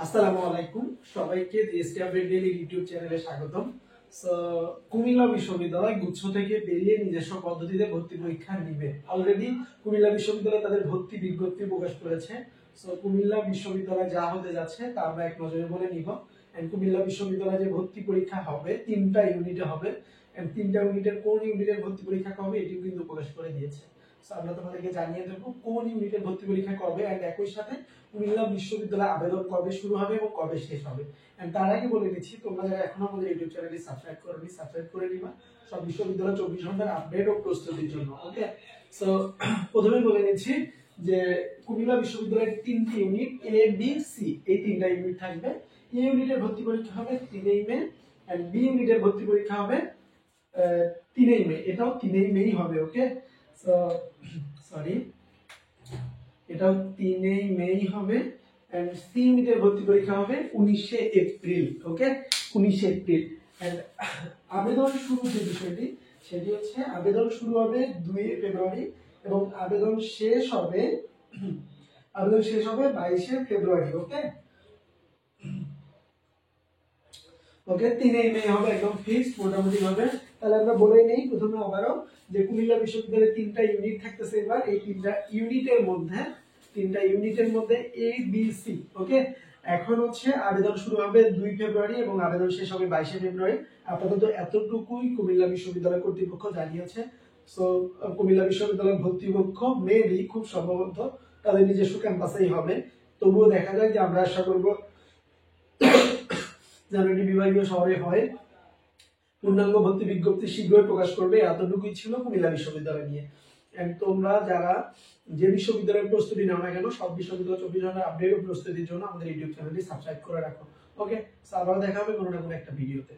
আসসালামু আলাইকুম, সবাইকে জিএসটি আপডেট ডেইলি ইউটিউব চ্যানেলে স্বাগতম। সো কুমিল্লা বিশ্ববিদ্যালয় গুচ্ছ থেকে বেরিয়ে নিজস্ব পদ্ধতিতে ভর্তি পরীক্ষা নিবে। অলরেডি কুমিল্লা বিশ্ববিদ্যালয় তাদের ভর্তি বিজ্ঞপ্তি প্রকাশ করেছে। সো কুমিল্লা বিশ্ববিদ্যালয় যা হতে যাচ্ছে তা আমরা এক নজরে বলে নিব। এন্ড কুমিল্লা বিশ্ববিদ্যালয়ে যে ভর্তি পরীক্ষা হবে 3টা ইউনিটে হবে। এন্ড 3টা ইউনিটের কোন ইউনিটের ভর্তি পরীক্ষা হবে এটিও কিন্তু প্রকাশ করে দিয়েছে। সো আমরা তোমাদেরকে জানিয়ে দেবো কোন ইউনিটের ভর্তি পরীক্ষা কবে, এন্ড একই সাথে কুমিল্লা বিশ্ববিদ্যালয়ে আবেদন কবে শুরু হবে এবং কবে শেষ হবে। এন্ড তার আগে বলে দিচ্ছি, তোমরা যারা এখনো আমাদের ইউটিউব চ্যানেলটি সাবস্ক্রাইব করোনি, সাবস্ক্রাইব করে নিবা সব বিশ্ববিদ্যালয় 24 ঘন্টার আপডেট ও প্রস্তুতির জন্য। ওকে, সো প্রথমে বলে নিচ্ছি যে কুমিল্লা বিশ্ববিদ্যালয়ের 3টি ইউনিট এ বি সি, এই 3টা ইউনিট থাকবে। এ ইউনিটের ভর্তি পরীক্ষা হবে 3 মে, এন্ড বি ইউনিটের ভর্তি পরীক্ষা হবে 3 মে। এটাও 3 মেই হবে। ওকে, সো সরি, এটাও 3 মেই হবে। এন্ড সি ইউনিটের ভর্তি পরীক্ষা হবে 19 এপ্রিল। Okay, 19 April. এন্ড আবেদন শুরু যে বিষয়টি, সেটি হচ্ছে আবেদন শুরু হবে 2 ফেব্রুয়ারি এবং আবেদন শেষ হবে 22 ফেব্রুয়ারি। ওকে ওকে, 3 মে হবে, একদম ফিক্সড মোটামুটি ভাবে। তাহলে আমরা বলেই নেই প্রথমে আবারও যে কুমিল্লা বিশ্ববিদ্যালয়ের 3টা ইউনিট থাকতেছে। এবার এই 3টা ইউনিটের মধ্যে এ বি সি। ওকে, এখন হচ্ছে আবেদন শুরু হবে 2 ফেব্রুয়ারি এবং আবেদন শেষ হবে 22 ফেব্রুয়ারি। আপাতত এতটুকুই কুমিল্লা বিশ্ববিদ্যালয় কর্তৃপক্ষ জানিয়েছে। সো কুমিল্লা বিশ্ববিদ্যালয় কর্তৃপক্ষ মেবি খুব সম্ভবত তাদের নিজস্ব ক্যাম্পাসেই হবে। তবুও দেখা যায় যে আমরা আশা করব যেন এটি বিভাগীয় শহরে হয়। পূর্ণাঙ্গ ভর্তি বিজ্ঞপ্তি শীঘ্রই প্রকাশ করবে। এতটুকুই ছিল কুমিল্লা বিশ্ববিদ্যালয় নিয়ে। তোমরা যারা যে বিশ্ববিদ্যালয়ের প্রস্তুতি নাও না কেন, সব বিশ্ববিদ্যালয় 24 ঘন্টার আপডেট ও প্রস্তুতির জন্য আমাদের ইউটিউব চ্যানেলটি সাবস্ক্রাইব করে রাখো। ওকে, আবার দেখা হবে কোনো না কোনো একটা ভিডিওতে।